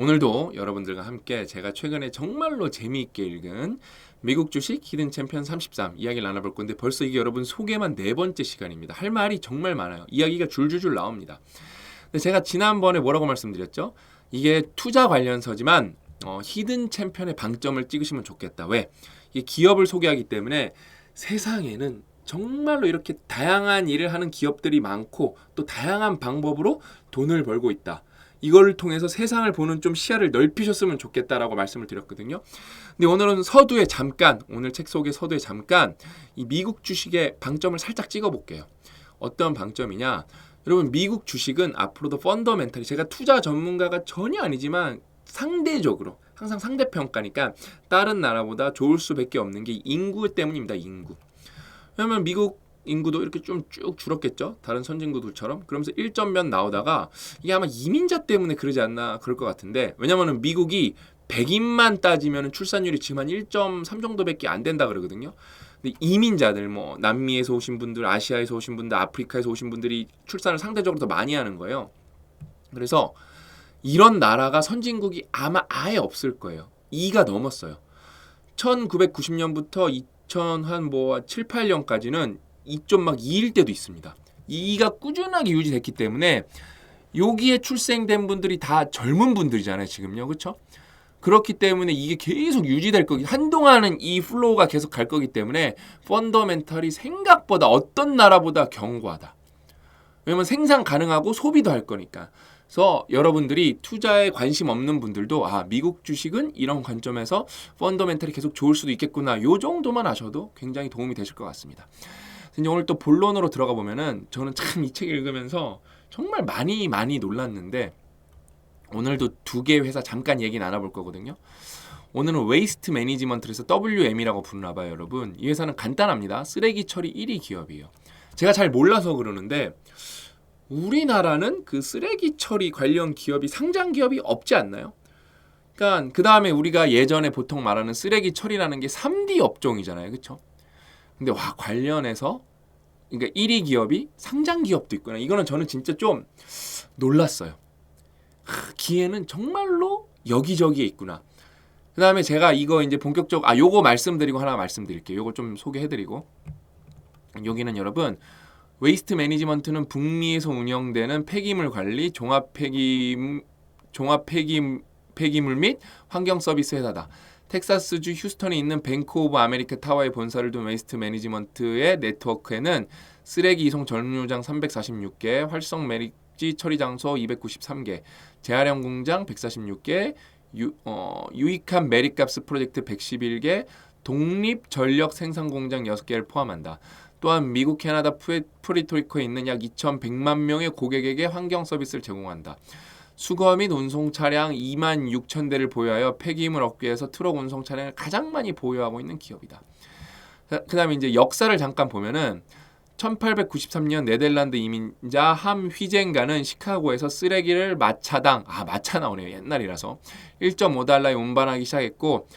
오늘도 여러분들과 함께 제가 최근에 정말로 재미있게 읽은 미국 주식 히든 챔피언 33 이야기를 나눠볼 건데 벌써 이게 여러분 소개만 4번째 시간입니다. 할 말이 정말 많아요. 이야기가 줄줄줄 나옵니다. 근데 제가 지난번에 뭐라고 말씀드렸죠? 이게 투자 관련서지만 히든 챔피언의 방점을 찍으시면 좋겠다. 왜? 이게 기업을 소개하기 때문에 세상에는 정말로 이렇게 다양한 일을 하는 기업들이 많고 또 다양한 방법으로 돈을 벌고 있다. 이걸 통해서 세상을 보는 좀 시야를 넓히셨으면 좋겠다라고 말씀을 드렸거든요. 근데 오늘은 서두에 잠깐, 오늘 책 속의 서두에 잠깐 이 미국 주식의 방점을 살짝 찍어볼게요. 어떤 방점이냐? 여러분 미국 주식은 앞으로도 펀더멘탈이 제가 투자 전문가가 전혀 아니지만 상대적으로 항상 상대평가니까 다른 나라보다 좋을 수밖에 없는 게 인구 때문입니다. 인구. 왜냐면 미국 인구도 이렇게 좀 쭉 줄었겠죠. 다른 선진국들처럼. 그러면서 1점 몇 나오다가 이게 아마 이민자 때문에 그러지 않나 그럴 것 같은데 왜냐면은 미국이 100인만 따지면 출산율이 지금 한 1.3 정도밖에 안 된다 그러거든요. 근데 이민자들 뭐 남미에서 오신 분들, 아시아에서 오신 분들, 아프리카에서 오신 분들이 출산을 상대적으로 더 많이 하는 거예요. 그래서 이런 나라가 선진국이 아마 아예 없을 거예요. 2가 넘었어요. 1990년부터 2007, 8년까지는 2일 때도 있습니다. 2가 꾸준하게 유지됐기 때문에 여기에 출생된 분들이 다 젊은 분들이잖아요. 지금요. 그렇죠? 그렇기 때문에 이게 계속 유지될 거기 한동안은 이 플로우가 계속 갈 거기 때문에 펀더멘털이 생각보다 어떤 나라보다 견고하다. 왜냐면 생산 가능하고 소비도 할 거니까. 그래서 여러분들이 투자에 관심 없는 분들도 미국 주식은 이런 관점에서 펀더멘털이 계속 좋을 수도 있겠구나. 요 정도만 아셔도 굉장히 도움이 되실 것 같습니다. 이제 오늘 또 본론으로 들어가 보면은 저는 참 이 책 읽으면서 정말 많이 놀랐는데 오늘도 2개 회사 잠깐 얘기 나눠볼 거거든요. 오늘은 웨이스트 매니지먼트에서 WM이라고 부르나 봐요, 여러분. 이 회사는 간단합니다. 쓰레기 처리 1위 기업이에요. 제가 잘 몰라서 그러는데 우리나라는 그 쓰레기 처리 관련 기업이 상장 기업이 없지 않나요? 그러니까 그 다음에 우리가 예전에 보통 말하는 쓰레기 처리라는 게 3D 업종이잖아요, 그렇죠? 근데 관련해서 그러니까 1위 기업이 상장 기업도 있구나. 이거는 저는 진짜 좀 놀랐어요. 기회는 정말로 여기저기에 있구나. 그 다음에 제가 이거 이제 요거 말씀드리고 하나 말씀드릴게요. 요거 좀 소개해드리고 여기는 여러분 웨이스트 매니지먼트는 북미에서 운영되는 폐기물 관리, 종합 폐기물 및 환경 서비스 회사다. 텍사스주 휴스턴에 있는 뱅크 오브 아메리카 타워의 본사를 둔 웨이스트 매니지먼트의 네트워크에는 쓰레기 이송 전류장 346개, 활성 매립지 처리 장소 293개, 재활용 공장 146개, 유익한 매립가스 프로젝트 111개, 독립 전력 생산 공장 6개를 포함한다. 또한 미국, 캐나다, 푸에르토리코에 있는 약 2,100만 명의 고객에게 환경 서비스를 제공한다. 수거 및 운송 차량 26,000대를 보유하여 폐기물 업계에서 트럭 운송 차량을 가장 많이 보유하고 있는 기업이다. 그 다음에 이제 역사를 잠깐 보면은 1893년 네덜란드 이민자 함 휘젠가는 시카고에서 쓰레기를 마차 나오네요. 옛날이라서 1.5달러에 운반하기 시작했고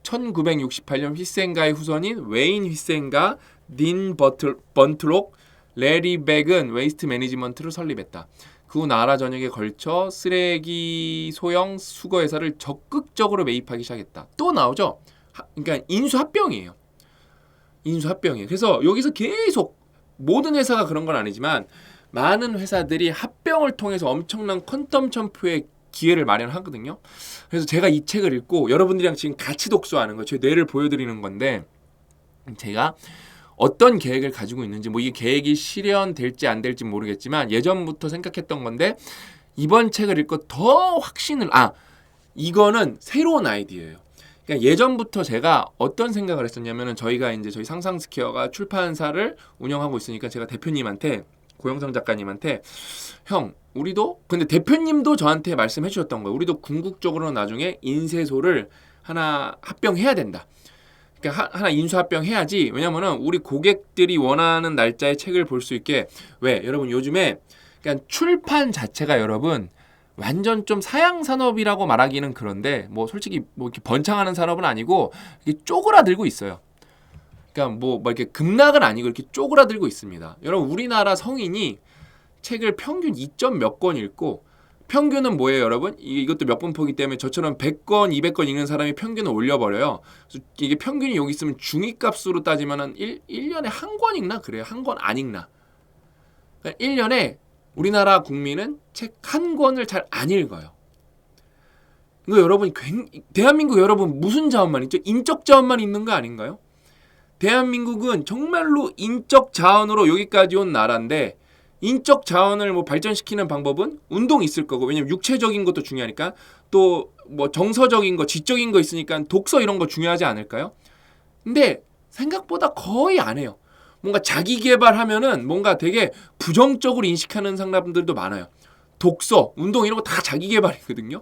1968년 휘센가의 후손인 웨인 휘센가, 딘 번트록, 레리 백은 웨이스트 매니지먼트를 설립했다. 그 후 나라 전역에 걸쳐 쓰레기 소형 수거 회사를 적극적으로 매입하기 시작했다. 또 나오죠? 그러니까 인수합병이에요. 그래서 여기서 계속 모든 회사가 그런 건 아니지만 많은 회사들이 합병을 통해서 엄청난 퀀텀 점프의 기회를 마련하거든요. 그래서 제가 이 책을 읽고 여러분들이랑 지금 같이 독서하는 거예요. 제 뇌를 보여드리는 건데 제가 어떤 계획을 가지고 있는지 이게 계획이 실현될지 안 될지 모르겠지만 예전부터 생각했던 건데 이번 책을 읽고 더 확신을 이거는 새로운 아이디어예요. 그러니까 예전부터 제가 어떤 생각을 했었냐면은 저희가 이제 저희 상상스퀘어가 출판사를 운영하고 있으니까 제가 대표님한테 고영상 작가님한테 우리도 근데 대표님도 저한테 말씀해 주셨던 거예요. 우리도 궁극적으로는 나중에 인쇄소를 하나 합병해야 된다. 그러니까 하나 인수합병해야지. 왜냐면은 우리 고객들이 원하는 날짜에 책을 볼 수 있게. 왜? 여러분 요즘에 그러니까 출판 자체가 여러분 완전 좀 사양 산업이라고 말하기는 그런데 솔직히 이렇게 번창하는 산업은 아니고 이렇게 쪼그라들고 있어요. 그러니까 이렇게 급락은 아니고 이렇게 쪼그라들고 있습니다. 여러분 우리나라 성인이 책을 평균 2점 몇 권 읽고 평균은 뭐예요, 여러분? 이것도 몇 분포기 때문에 저처럼 100권, 200권 읽는 사람이 평균을 올려버려요. 그래서 이게 평균이 여기 있으면 중위값으로 따지면은 1년에 한 권 읽나? 그래요. 한 권 안 읽나? 그러니까 1년에 우리나라 국민은 책 한 권을 잘 안 읽어요. 이거 여러분, 대한민국 여러분 무슨 자원만 있죠? 인적 자원만 있는 거 아닌가요? 대한민국은 정말로 인적 자원으로 여기까지 온 나라인데 인적 자원을 뭐 발전시키는 방법은 운동이 있을 거고, 왜냐면 육체적인 것도 중요하니까, 또 뭐 정서적인 거, 지적인 거 있으니까 독서 이런 거 중요하지 않을까요? 근데 생각보다 거의 안 해요. 뭔가 자기 개발하면은 뭔가 되게 부정적으로 인식하는 사람들도 많아요. 독서, 운동 이런 거 다 자기 개발이거든요.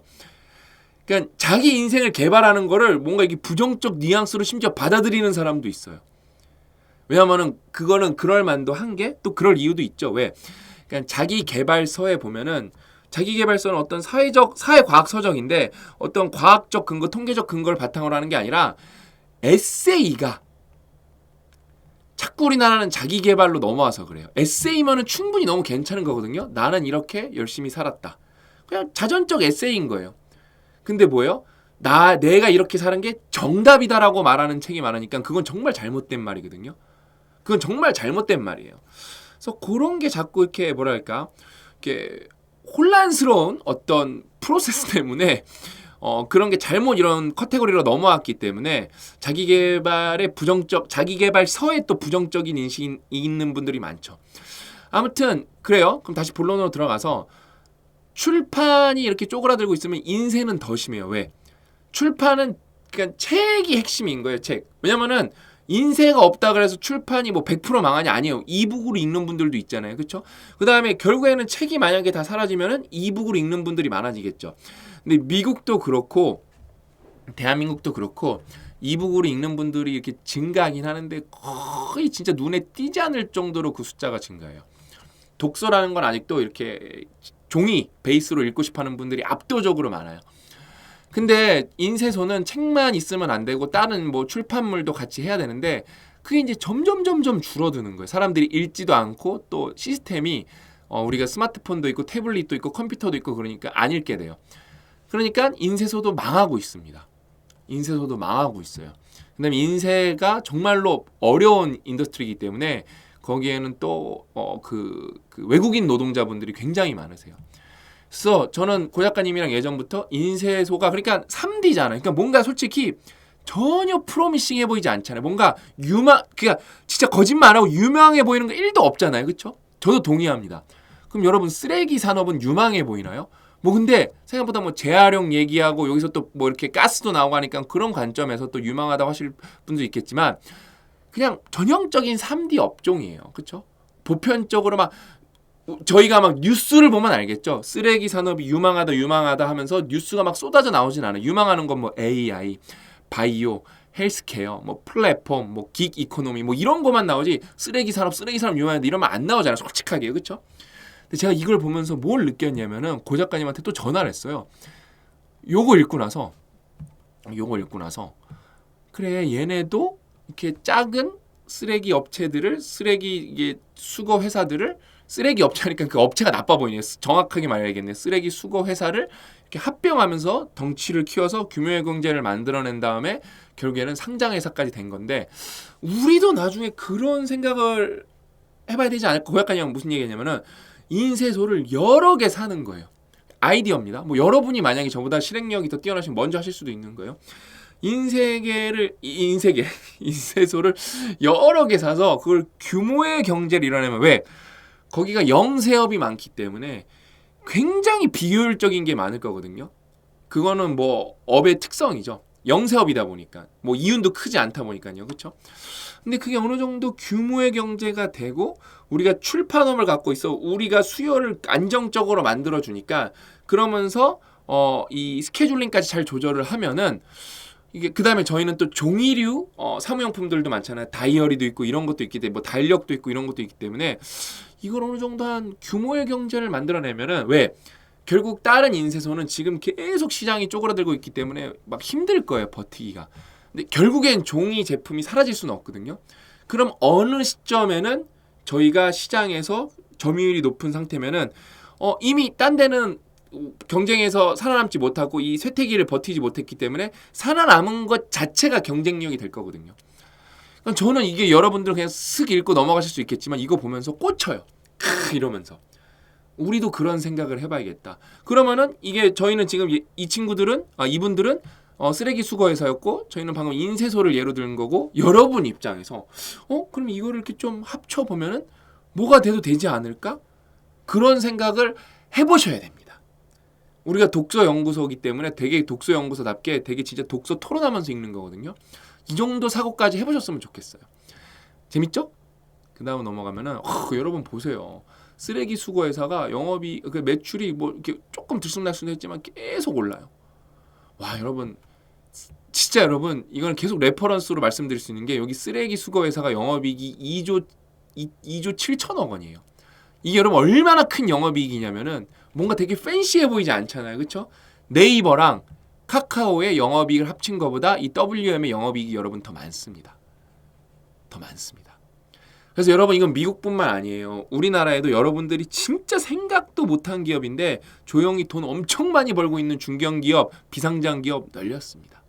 그러니까 자기 인생을 개발하는 거를 뭔가 이게 부정적 뉘앙스로 심지어 받아들이는 사람도 있어요. 왜냐면은 그거는 그럴 만도 한 게 또 그럴 이유도 있죠. 왜? 그러니까 자기 개발서에 보면은, 자기 개발서는 어떤 사회과학 서적인데 어떤 과학적 근거, 통계적 근거를 바탕으로 하는 게 아니라 에세이가, 자꾸 우리나라는 자기 개발로 넘어와서 그래요. 에세이면은 충분히 너무 괜찮은 거거든요. 나는 이렇게 열심히 살았다. 그냥 자전적 에세이인 거예요. 근데 뭐예요? 내가 이렇게 사는 게 정답이다라고 말하는 책이 많으니까 그건 정말 잘못된 말이거든요. 그건 정말 잘못된 말이에요. 그래서 그런 게 자꾸 이렇게 뭐랄까, 이렇게 혼란스러운 어떤 프로세스 때문에 그런 게 잘못 이런 카테고리로 넘어왔기 때문에 자기 개발서에 또 부정적인 인식이 있는 분들이 많죠. 아무튼 그래요. 그럼 다시 본론으로 들어가서, 출판이 이렇게 쪼그라들고 있으면 인쇄는 더 심해요. 왜? 출판은 그냥 책이 핵심인 거예요. 책. 왜냐면은 인쇄가 없다 그래서 출판이 뭐 100% 망하냐? 아니에요. 이북으로 읽는 분들도 있잖아요. 그렇죠? 그다음에 결국에는 책이 만약에 다 사라지면은 이북으로 읽는 분들이 많아지겠죠. 근데 미국도 그렇고 대한민국도 그렇고 이북으로 읽는 분들이 이렇게 증가하긴 하는데 거의 진짜 눈에 띄지 않을 정도로 그 숫자가 증가해요. 독서라는 건 아직도 이렇게 종이 베이스로 읽고 싶어하는 분들이 압도적으로 많아요. 근데 인쇄소는 책만 있으면 안 되고 다른 뭐 출판물도 같이 해야 되는데 그게 이제 점점 줄어드는 거예요. 사람들이 읽지도 않고 또 시스템이 우리가 스마트폰도 있고 태블릿도 있고 컴퓨터도 있고 그러니까 안 읽게 돼요. 그러니까 인쇄소도 망하고 있습니다. 인쇄소도 망하고 있어요. 그다음에 인쇄가 정말로 어려운 인더스트리이기 때문에 거기에는 또 그 외국인 노동자분들이 굉장히 많으세요. 그래서 저는 고 작가님이랑 예전부터 인쇄소가, 그러니까 3D잖아요. 그러니까 뭔가 솔직히 전혀 프로미싱해 보이지 않잖아요. 뭔가 그러니까 진짜 거짓말 안 하고 유명해 보이는 거 1도 없잖아요. 그렇죠? 저도 동의합니다. 그럼 여러분, 쓰레기 산업은 유망해 보이나요? 뭐 근데 생각보다 뭐 재활용 얘기하고 여기서 또 뭐 이렇게 가스도 나오고 하니까 그런 관점에서 또 유망하다고 하실 분도 있겠지만 그냥 전형적인 3D 업종이에요. 그렇죠? 보편적으로 막 저희가 막 뉴스를 보면 알겠죠. 쓰레기 산업이 유망하다 하면서 뉴스가 막 쏟아져 나오진 않아요. 유망하는 건 뭐 AI, 바이오, 헬스케어, 뭐 플랫폼, 뭐 긱 이코노미 뭐 이런 것만 나오지 쓰레기 산업 유망하다 이러면 안 나오잖아요. 솔직하게. 그렇죠? 근데 제가 이걸 보면서 뭘 느꼈냐면은 고 작가님한테 또 전화를 했어요. 요거 읽고 나서 그래, 얘네도 이렇게 작은 쓰레기 업체들을, 쓰레기 수거 회사들을, 쓰레기 업체니까 그 업체가 나빠 보이네요. 정확하게 말해야겠네. 쓰레기 수거 회사를 이렇게 합병하면서 덩치를 키워서 규모의 경제를 만들어낸 다음에 결국에는 상장 회사까지 된 건데, 우리도 나중에 그런 생각을 해봐야 되지 않을까. 고 작가님 무슨 얘기냐면은 인쇄소를 여러 개 사는 거예요. 아이디어입니다. 뭐 여러분이 만약에 저보다 실행력이 더 뛰어나시면 먼저 하실 수도 있는 거예요. 인쇄소를 여러 개 사서 그걸 규모의 경제를 이뤄내면, 왜? 거기가 영세업이 많기 때문에 굉장히 비효율적인 게 많을 거거든요. 그거는 뭐 업의 특성이죠. 영세업이다 보니까 뭐 이윤도 크지 않다 보니까요. 그렇죠? 근데 그게 어느 정도 규모의 경제가 되고 우리가 출판업을 갖고 있어 우리가 수요를 안정적으로 만들어 주니까, 그러면서 이 스케줄링까지 잘 조절을 하면은 이게, 그다음에 저희는 또 종이류 사무용품들도 많잖아요. 다이어리도 있고 이런 것도 있기 때문에, 뭐 달력도 있고 이런 것도 있기 때문에 이걸 어느 정도 한 규모의 경제를 만들어내면은, 왜? 결국 다른 인쇄소는 지금 계속 시장이 쪼그라들고 있기 때문에 막 힘들 거예요, 버티기가. 근데 결국엔 종이 제품이 사라질 수는 없거든요. 그럼 어느 시점에는 저희가 시장에서 점유율이 높은 상태면은 이미 딴 데는 경쟁에서 살아남지 못하고 이 쇠퇴기를 버티지 못했기 때문에 살아남은 것 자체가 경쟁력이 될 거거든요. 그러니까 저는 이게 여러분들 그냥 쓱 읽고 넘어가실 수 있겠지만 이거 보면서 꽂혀요. 이러면서 우리도 그런 생각을 해봐야겠다. 그러면은 이게 저희는 지금 이 친구들은 이분들은 쓰레기 수거회사였고 저희는 방금 인쇄소를 예로 든 거고 여러분 입장에서 그럼 이거를 이렇게 좀 합쳐 보면은 뭐가 돼도 되지 않을까? 그런 생각을 해보셔야 됩니다. 우리가 독서 연구소이기 때문에 되게 독서 연구소답게 되게 진짜 독서 토론하면서 읽는 거거든요. 이 정도 사고까지 해보셨으면 좋겠어요. 재밌죠? 그 다음 넘어가면은 여러분 보세요. 쓰레기 수거 회사가 영업이 그 매출이 뭐 이렇게 조금 들쑥날쑥했지만 계속 올라요. 와 여러분 진짜 여러분 이거는 계속 레퍼런스로 말씀드릴 수 있는 게 여기 쓰레기 수거 회사가 영업이익이 2조 7천억 원이에요. 이게 여러분 얼마나 큰 영업이익이냐면은 뭔가 되게 팬시해 보이지 않잖아요. 그렇죠? 네이버랑 카카오의 영업이익을 합친 것보다 이 WM의 영업이익이 여러분 더 많습니다. 더 많습니다. 그래서 여러분 이건 미국뿐만 아니에요. 우리나라에도 여러분들이 진짜 생각도 못한 기업인데 조용히 돈 엄청 많이 벌고 있는 중견기업, 비상장기업 널렸습니다.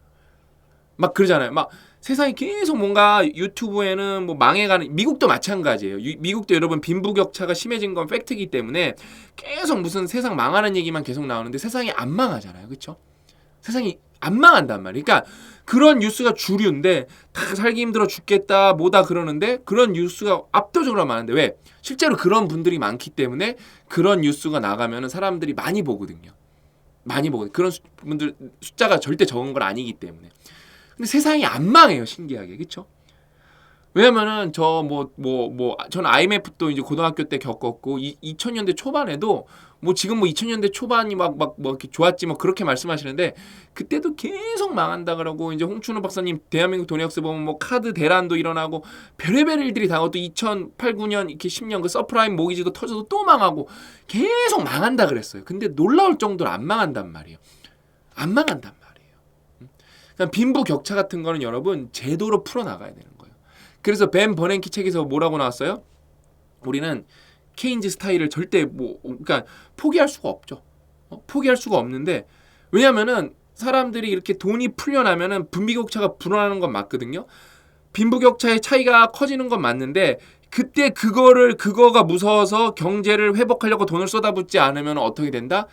막 그러잖아요. 막 세상이 계속 뭔가 유튜브에는 뭐 망해가는 미국도 마찬가지예요. 미국도 여러분 빈부격차가 심해진 건 팩트이기 때문에 계속 무슨 세상 망하는 얘기만 계속 나오는데 세상이 안 망하잖아요. 그렇죠? 세상이 안 망한단 말이에요. 그러니까 그런 뉴스가 주류인데 다 살기 힘들어 죽겠다 뭐다 그러는데 그런 뉴스가 압도적으로 많은데 왜? 실제로 그런 분들이 많기 때문에 그런 뉴스가 나가면 사람들이 많이 보거든요. 많이 보거든요. 그런 분들 숫자가 절대 적은 건 아니기 때문에. 근데 세상이 안 망해요. 신기하게. 그렇죠? 왜냐면은 저는 IMF도 이제 고등학교 때 겪었고 2000년대 초반에도 뭐 지금 뭐 2000년대 초반이 막 뭐 이렇게 좋았지 뭐 그렇게 말씀하시는데 그때도 계속 망한다 그러고 이제 홍춘호 박사님 대한민국 돈역스 보면 뭐 카드 대란도 일어나고 별의별 일들이 당하고 또 2008, 9년 이렇게 10년 그 서프라임 모기지도 터져도 또 망하고 계속 망한다 그랬어요. 근데 놀라울 정도로 안 망한단 말이에요. 안 망한단 말이에요. 그러니까 빈부격차 같은 거는 여러분 제도로 풀어나가야 되는 거예요. 그래서 벤 버냉키 책에서 뭐라고 나왔어요? 우리는 케인즈 스타일을 절대 그러니까 포기할 수가 없죠. 포기할 수가 없는데 왜냐면은 사람들이 이렇게 돈이 풀려나면은 빈부격차가 불어나는 건 맞거든요. 빈부격차의 차이가 커지는 건 맞는데 그때 그거가 무서워서 경제를 회복하려고 돈을 쏟아붓지 않으면 어떻게 된다?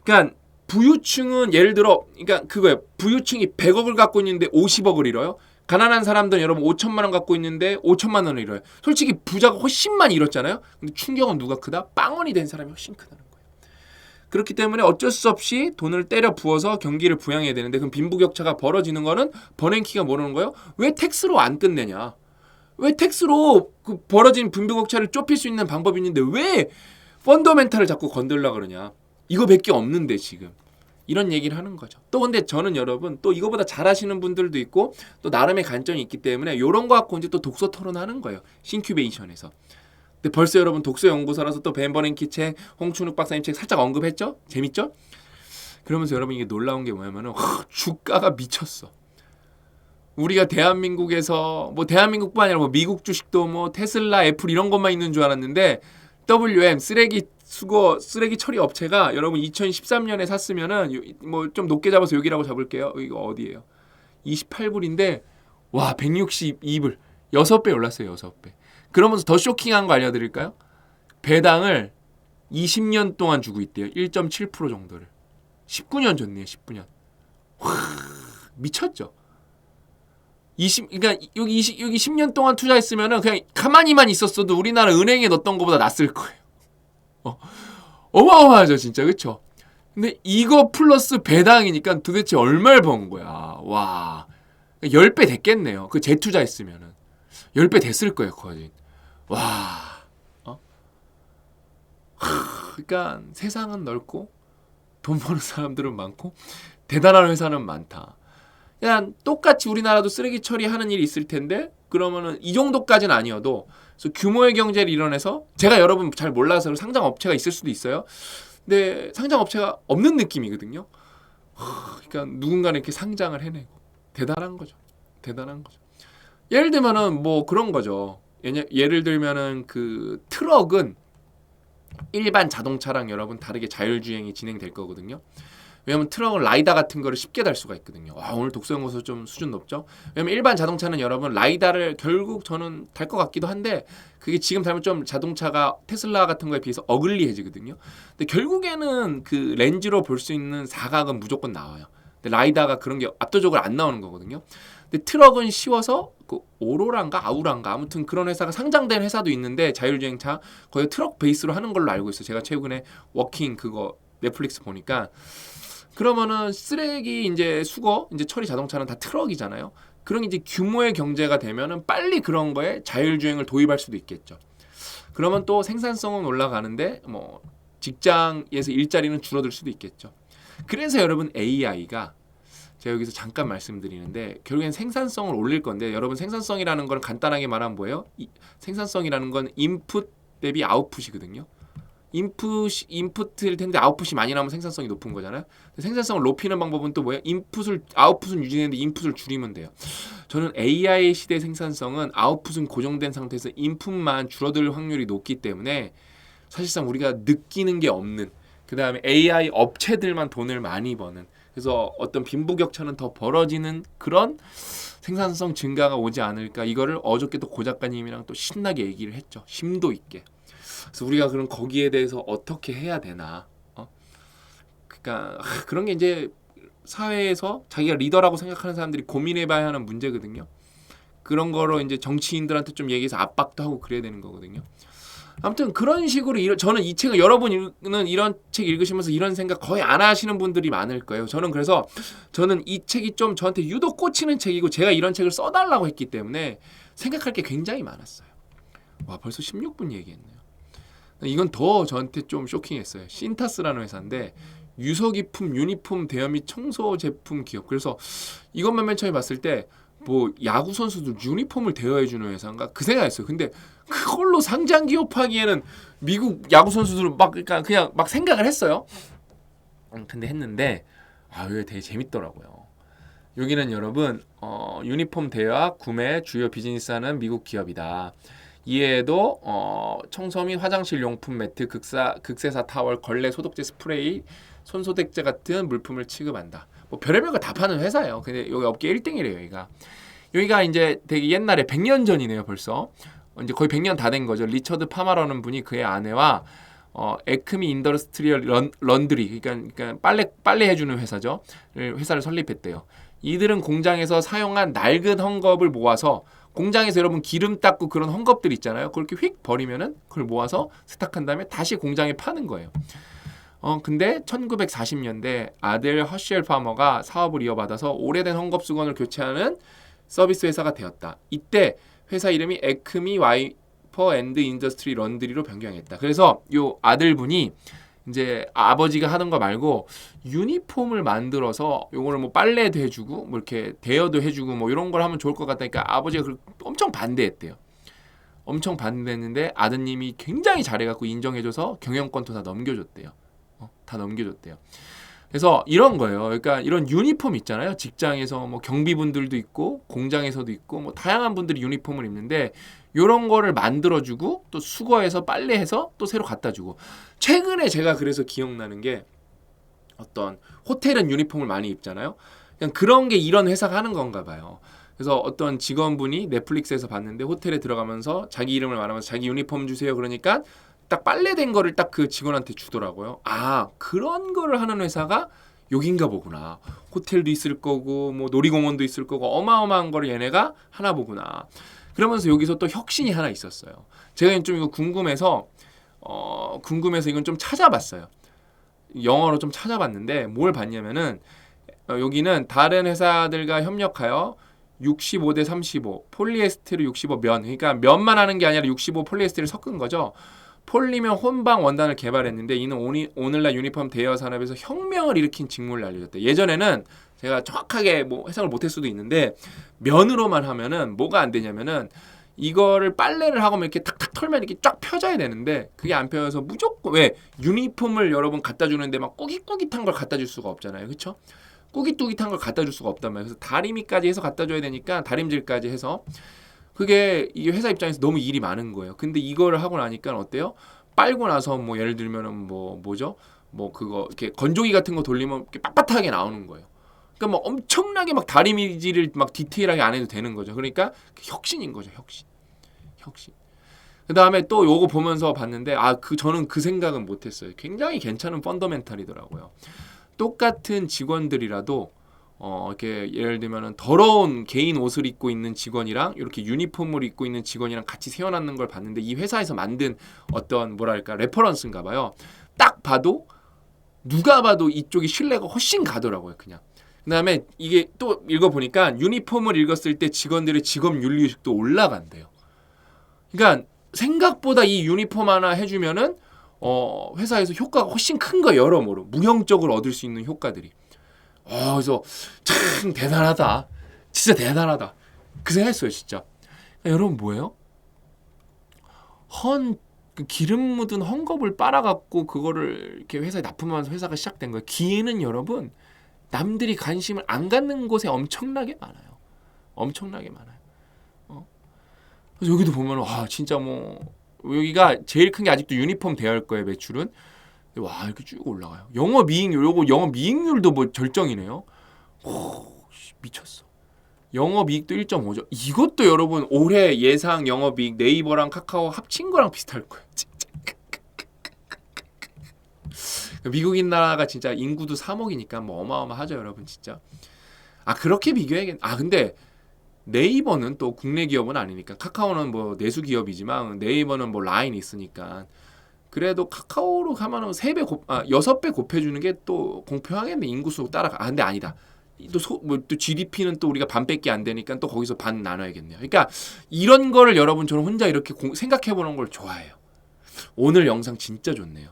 그러니까 부유층은 예를 들어 그러니까 그거예요. 부유층이 100억을 갖고 있는데 50억을 잃어요. 가난한 사람들은 여러분 5천만 원 갖고 있는데 5천만 원을 잃어요. 솔직히 부자가 훨씬 많이 잃었잖아요. 근데 충격은 누가 크다? 빵원이 된 사람이 훨씬 크다는 거예요. 그렇기 때문에 어쩔 수 없이 돈을 때려 부어서 경기를 부양해야 되는데 그럼 빈부격차가 벌어지는 거는 버냉키가 모르는 거예요. 왜 텍스로 안 끝내냐? 왜 텍스로 그 벌어진 빈부격차를 좁힐 수 있는 방법이 있는데 왜 펀더멘탈을 자꾸 건들려고 그러냐? 이거밖에 없는데 지금. 이런 얘기를 하는 거죠. 또 근데 저는 여러분 또 이거보다 잘하시는 분들도 있고 또 나름의 관점이 있기 때문에 이런 거 갖고 이제 또 독서 토론하는 거예요. 신큐베이션에서. 근데 벌써 여러분 독서 연구소라서 또 벤 버냉키 책, 홍춘욱 박사님 책 살짝 언급했죠? 재밌죠? 그러면서 여러분 이게 놀라운 게 뭐냐면은 주가가 미쳤어. 우리가 대한민국에서 뭐 대한민국뿐 아니라 뭐 미국 주식도 뭐 테슬라, 애플 이런 것만 있는 줄 알았는데 WM 쓰레기 처리 업체가 여러분 2013년에 샀으면은 뭐 좀 높게 잡아서 여기라고 잡을게요. 이거 어디예요? 28불인데 와 162불 6배 올랐어요. 6배. 그러면서 더 쇼킹한 거 알려드릴까요? 배당을 20년 동안 주고 있대요. 1.7% 정도를. 19년 줬네요. 19년. 와 미쳤죠. 그러니까 여기 10년 동안 투자했으면은 그냥 가만히만 있었어도 우리나라 은행에 넣었던 것보다 낫을 거예요. 어마어마하죠 진짜. 그쵸? 근데 이거 플러스 배당이니까 도대체 얼마를 번 거야. 와 10배 됐겠네요. 그 재투자했으면은 10배 됐을 거예요 거의. 와 그러니까 세상은 넓고 돈 버는 사람들은 많고 대단한 회사는 많다. 그냥 똑같이 우리나라도 쓰레기 처리하는 일이 있을 텐데 그러면은 이 정도까지는 아니어도 그래서 규모의 경제를 이뤄내서 제가 여러분 잘 몰라서 상장 업체가 있을 수도 있어요. 근데 상장 업체가 없는 느낌이거든요. 그러니까 누군가는 이렇게 상장을 해내고 대단한 거죠. 대단한 거죠. 예를 들면은 뭐 그런 거죠. 예를 들면은 그 트럭은 일반 자동차랑 여러분 다르게 자율주행이 진행될 거거든요. 왜냐면 트럭은 라이다 같은 거를 쉽게 달 수가 있거든요. 와, 오늘 독서연구소 좀 수준 높죠? 왜냐면 일반 자동차는 여러분 라이다를 결국 저는 달 것 같기도 한데 그게 지금 달면 좀 자동차가 테슬라 같은 거에 비해서 어글리해지거든요. 근데 결국에는 그 렌즈로 볼 수 있는 사각은 무조건 나와요. 근데 라이다가 그런 게 압도적으로 안 나오는 거거든요. 근데 트럭은 쉬워서 그 오로라인가 아우라인가 아무튼 그런 회사가 상장된 회사도 있는데 자율주행차 거의 트럭 베이스로 하는 걸로 알고 있어요. 제가 최근에 워킹 그거 넷플릭스 보니까 그러면은 쓰레기 이제 수거 이제 처리 자동차는 다 트럭이잖아요. 그런 이제 규모의 경제가 되면은 빨리 그런 거에 자율주행을 도입할 수도 있겠죠. 그러면 또 생산성은 올라가는데 뭐 직장에서 일자리는 줄어들 수도 있겠죠. 그래서 여러분 AI가 제가 여기서 잠깐 말씀드리는데 결국엔 생산성을 올릴 건데 여러분 생산성이라는 건 간단하게 말하면 뭐예요? 생산성이라는 건 인풋 대비 아웃풋이거든요. 인풋일 텐데 아웃풋이 많이 나오면 생산성이 높은 거잖아요. 생산성을 높이는 방법은 또 뭐예요? 아웃풋은 유지되는데 인풋을 줄이면 돼요. 저는 AI 시대 생산성은 아웃풋은 고정된 상태에서 인풋만 줄어들 확률이 높기 때문에 사실상 우리가 느끼는 게 없는 그 다음에 AI 업체들만 돈을 많이 버는 그래서 어떤 빈부격차는 더 벌어지는 그런 생산성 증가가 오지 않을까 이거를 어저께 또 고 작가님이랑 또 신나게 얘기를 했죠. 심도 있게. 그래서 우리가 그럼 거기에 대해서 어떻게 해야 되나? 그러니까 그런 게 이제 사회에서 자기가 리더라고 생각하는 사람들이 고민해봐야 하는 문제거든요. 그런 거로 이제 정치인들한테 좀 얘기해서 압박도 하고 그래야 되는 거거든요. 아무튼 그런 식으로 저는 이 책을 여러분은 이런 책 읽으시면서 이런 생각 거의 안 하시는 분들이 많을 거예요. 저는 이 책이 좀 저한테 유독 꽂히는 책이고 제가 이런 책을 써달라고 했기 때문에 생각할 게 굉장히 많았어요. 와, 벌써 16분 얘기했네요. 이건 더 저한테 좀 쇼킹했어요. 신타스라는 회사인데 유서기품, 유니폼 대여 및 청소 제품 기업. 그래서 이것만 맨 처음에 봤을 때 뭐 야구 선수들 유니폼을 대여해주는 회사인가 그 생각했어요. 근데 그걸로 상장 기업하기에는 미국 야구 선수들은 그러니까 그냥 막 생각을 했어요. 근데 했는데 이게 되게 재밌더라고요. 여기는 여러분 유니폼 대여와 구매 주요 비즈니스하는 미국 기업이다. 이외에도 청소 및 화장실 용품 매트, 극세사 타월, 걸레 소독제 스프레이, 손소독제 같은 물품을 취급한다. 뭐 별의별 거 다 파는 회사예요. 근데 여기 업계 1등이래요. 여기가 이제 되게 옛날에 100년 전이네요. 벌써 이제 거의 100년 다 된 거죠. 리처드 파마라는 분이 그의 아내와 에크미 인더스트리얼 런드리 그러니까 빨래 해주는 회사죠. 회사를 설립했대요. 이들은 공장에서 사용한 낡은 헝겊을 모아서 공장에서 여러분 기름 닦고 그런 헝겊들 있잖아요. 그렇게 휙 버리면은 그걸 모아서 세탁한 다음에 다시 공장에 파는 거예요. 근데 1940년대 아들 허쉬엘 파머가 사업을 이어받아서 오래된 헝겊 수건을 교체하는 서비스 회사가 되었다. 이때 회사 이름이 에크미 와이퍼 앤드 인더스트리 런드리로 변경했다. 그래서 요 아들분이 이제 아버지가 하는 거 말고 유니폼을 만들어서 요거를 뭐 빨래도 해주고 뭐 이렇게 대여도 해주고 뭐 이런 걸 하면 좋을 것 같다니까 아버지가 엄청 반대했대요. 엄청 반대했는데 아드님이 굉장히 잘해갖고 인정해줘서 경영권도 다 넘겨줬대요. 다 넘겨줬대요. 그래서 이런 거예요. 그러니까 이런 유니폼 있잖아요. 직장에서 뭐 경비분들도 있고 공장에서도 있고 뭐 다양한 분들이 유니폼을 입는데 이런 거를 만들어주고 또 수거해서 빨래해서 또 새로 갖다주고 최근에 제가 그래서 기억나는 게 어떤 호텔은 유니폼을 많이 입잖아요. 그냥 그런 게 이런 회사가 하는 건가 봐요. 그래서 어떤 직원분이 넷플릭스에서 봤는데 호텔에 들어가면서 자기 이름을 말하면서 자기 유니폼 주세요. 그러니까 딱 빨래된 거를 딱 그 직원한테 주더라고요. 그런 거를 하는 회사가 여긴가 보구나. 호텔도 있을 거고 뭐 놀이공원도 있을 거고 어마어마한 거를 얘네가 하나 보구나. 그러면서 여기서 또 혁신이 하나 있었어요. 제가 좀 이거 궁금해서 이건 좀 찾아봤어요. 영어로 좀 찾아봤는데 뭘 봤냐면은 여기는 다른 회사들과 협력하여 65대 35 폴리에스테르 65 면 그러니까 면만 하는 게 아니라 65 폴리에스테르를 섞은 거죠. 폴리면 혼방 원단을 개발했는데 이는 오늘날 유니폼 대여 산업에서 혁명을 일으킨 직무를 알려줬대. 예전에는 제가 정확하게 뭐 해석을 못할 수도 있는데 면으로만 하면은 뭐가 안 되냐면은 이거를 빨래를 하고 이렇게 탁탁 털면 이렇게 쫙 펴져야 되는데 그게 안 펴져서 무조건 왜 유니폼을 여러분 갖다 주는데 막 꾸깃꾸깃한 걸 갖다 줄 수가 없잖아요. 그렇죠? 꾸깃꾸깃한 걸 갖다 줄 수가 없단 말이에요. 그래서 다리미까지 해서 갖다 줘야 되니까 다림질까지 해서 그게 이 회사 입장에서 너무 일이 많은 거예요. 근데 이거를 하고 나니까 어때요? 빨고 나서 뭐 예를 들면은 뭐죠? 뭐 그거 이렇게 건조기 같은 거 돌리면 이렇게 빳빳하게 나오는 거예요. 그러니까 뭐 엄청나게 막 다리미질을 막 디테일하게 안 해도 되는 거죠. 그러니까 혁신인 거죠. 혁신. 그 다음에 또 요거 보면서 봤는데 저는 그 생각은 못했어요. 굉장히 괜찮은 펀더멘탈이더라고요. 똑같은 직원들이라도 이렇게 예를 들면은 더러운 개인 옷을 입고 있는 직원이랑 이렇게 유니폼을 입고 있는 직원이랑 같이 세워놨는 걸 봤는데 이 회사에서 만든 어떤 뭐랄까 레퍼런스인가 봐요. 딱 봐도 누가 봐도 이쪽이 신뢰가 훨씬 가더라고요. 그냥. 그 다음에 이게 또 읽어보니까 유니폼을 읽었을 때 직원들의 직업 윤리의식도 올라간대요. 그러니까 생각보다 이 유니폼 하나 해주면은 회사에서 효과가 훨씬 큰 거예요. 여러모로 무형적으로 얻을 수 있는 효과들이. 그래서 참 대단하다. 진짜 대단하다. 그 생각했어요, 진짜. 그러니까 여러분 뭐예요? 그 기름 묻은 헝겊을 빨아갖고 그거를 이렇게 회사에 납품하면서 회사가 시작된 거예요. 기회는 여러분 남들이 관심을 안 갖는 곳에 엄청나게 많아요. 엄청나게 많아요. 그래서 여기도 보면 진짜 뭐 여기가 제일 큰 게 아직도 유니폼 대여일 거예요. 매출은. 와 이렇게 쭉 올라가요. 영업이익률 요거 영업이익률도 뭐 절정이네요. 미쳤어. 영업이익도 1.5죠. 이것도 여러분 올해 예상 영업이익 네이버랑 카카오 합친 거랑 비슷할 거예요. 진짜. 미국인 나라가 진짜 인구도 3억이니까 뭐 어마어마하죠, 여러분 진짜. 그렇게 비교해야겠. 근데 네이버는 또 국내 기업은 아니니까 카카오는 뭐 내수 기업이지만 네이버는 뭐 라인이 있으니까 그래도 카카오로 가면은 6배 곱해주는 게 또 공평하겠네. 인구수 따라가. 근데 아니다. 또 GDP는 또 우리가 반밖에 안 되니까 또 거기서 반 나눠야겠네요. 그러니까 이런 거를 여러분 저는 혼자 이렇게 생각해보는 걸 좋아해요. 오늘 영상 진짜 좋네요.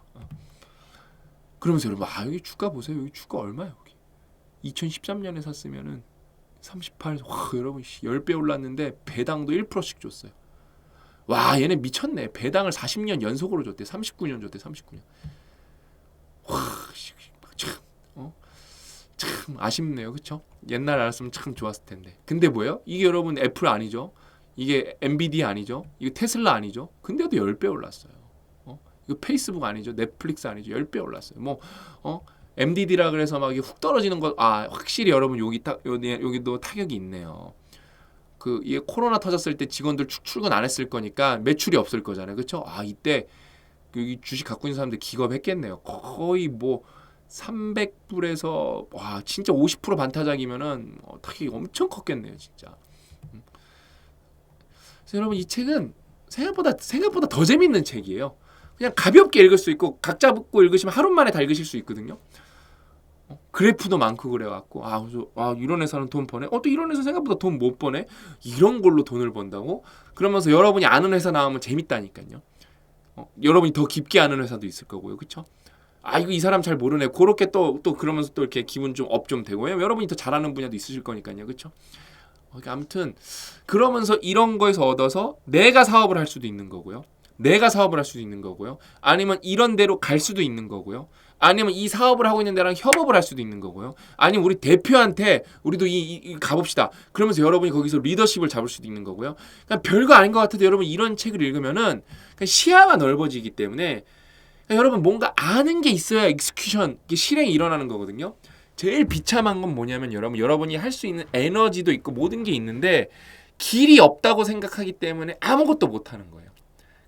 그러면서 여러분 여기 주가 보세요. 여기 주가 얼마야 여기. 2013년에 샀으면은 38. 여러분 10배 올랐는데 배당도 1%씩 줬어요. 와 얘네 미쳤네. 배당을 40년 연속으로 줬대. 39년 줬대. 39년. 참 아쉽네요. 그쵸? 옛날 알았으면 참 좋았을 텐데. 근데 뭐예요? 이게 여러분 애플 아니죠? 이게 엔비디아 아니죠? 이거 테슬라 아니죠? 근데도 10배 올랐어요. 이거 페이스북 아니죠? 넷플릭스 아니죠? 10배 올랐어요. MDD라 그래서 막 이게 훅 떨어지는 거 확실히 여러분 여기도 타격이 있네요. 이게 코로나 터졌을 때 직원들 출근 안 했을 거니까 매출이 없을 거잖아요. 그렇죠? 이때 여기 주식 갖고 있는 사람들 기겁했겠네요. 거의 뭐 300불에서 진짜 50% 반타작이면은 타격이 엄청 컸겠네요, 진짜. 그래서 여러분 이 책은 생각보다 더 재밌는 책이에요. 그냥 가볍게 읽을 수 있고 각 잡고 읽으시면 하루 만에 다 읽으실 수 있거든요. 그래프도 많고 그래갖고 이런 회사는 돈 버네. 또 이런 회사 생각보다 돈 못 버네. 이런 걸로 돈을 번다고? 그러면서 여러분이 아는 회사 나오면 재밌다니까요. 여러분이 더 깊게 아는 회사도 있을 거고요, 그렇죠? 이거 이 사람 잘 모르네. 그렇게 또 그러면서 또 이렇게 기분 좀 업 좀 되고요. 여러분이 더 잘하는 분야도 있으실 거니까요, 그렇죠? 아무튼 그러면서 이런 거에서 얻어서 내가 사업을 할 수도 있는 거고요. 아니면 이런 데로 갈 수도 있는 거고요. 아니면 이 사업을 하고 있는 데랑 협업을 할 수도 있는 거고요. 아니면 우리 대표한테 우리도 이 가봅시다. 그러면서 여러분이 거기서 리더십을 잡을 수도 있는 거고요. 그러니까 별거 아닌 것 같아도 여러분 이런 책을 읽으면은 시야가 넓어지기 때문에 여러분 뭔가 아는 게 있어야 익스큐션, 실행이 일어나는 거거든요. 제일 비참한 건 뭐냐면 여러분이 할 수 있는 에너지도 있고 모든 게 있는데 길이 없다고 생각하기 때문에 아무것도 못하는 거예요.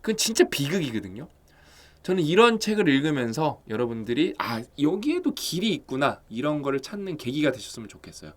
그건 진짜 비극이거든요. 저는 이런 책을 읽으면서 여러분들이 여기에도 길이 있구나 이런 거를 찾는 계기가 되셨으면 좋겠어요.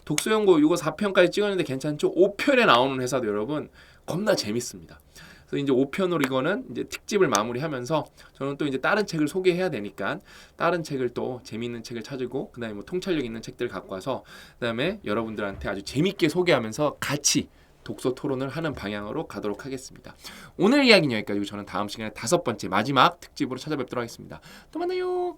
독서연구 이거 4편까지 찍었는데 괜찮죠? 5편에 나오는 회사도 여러분 겁나 재밌습니다. 그래서 이제 5편으로 이거는 이제 특집을 마무리하면서 저는 또 이제 다른 책을 소개해야 되니까 다른 책을 또 재미있는 책을 찾고 그다음에 뭐 통찰력 있는 책들을 갖고 와서 그다음에 여러분들한테 아주 재밌게 소개하면서 같이 독서 토론을 하는 방향으로 가도록 하겠습니다. 오늘 이야기는 여기까지고 저는 다음 시간에 5번째 마지막 특집으로 찾아뵙도록 하겠습니다. 또 만나요.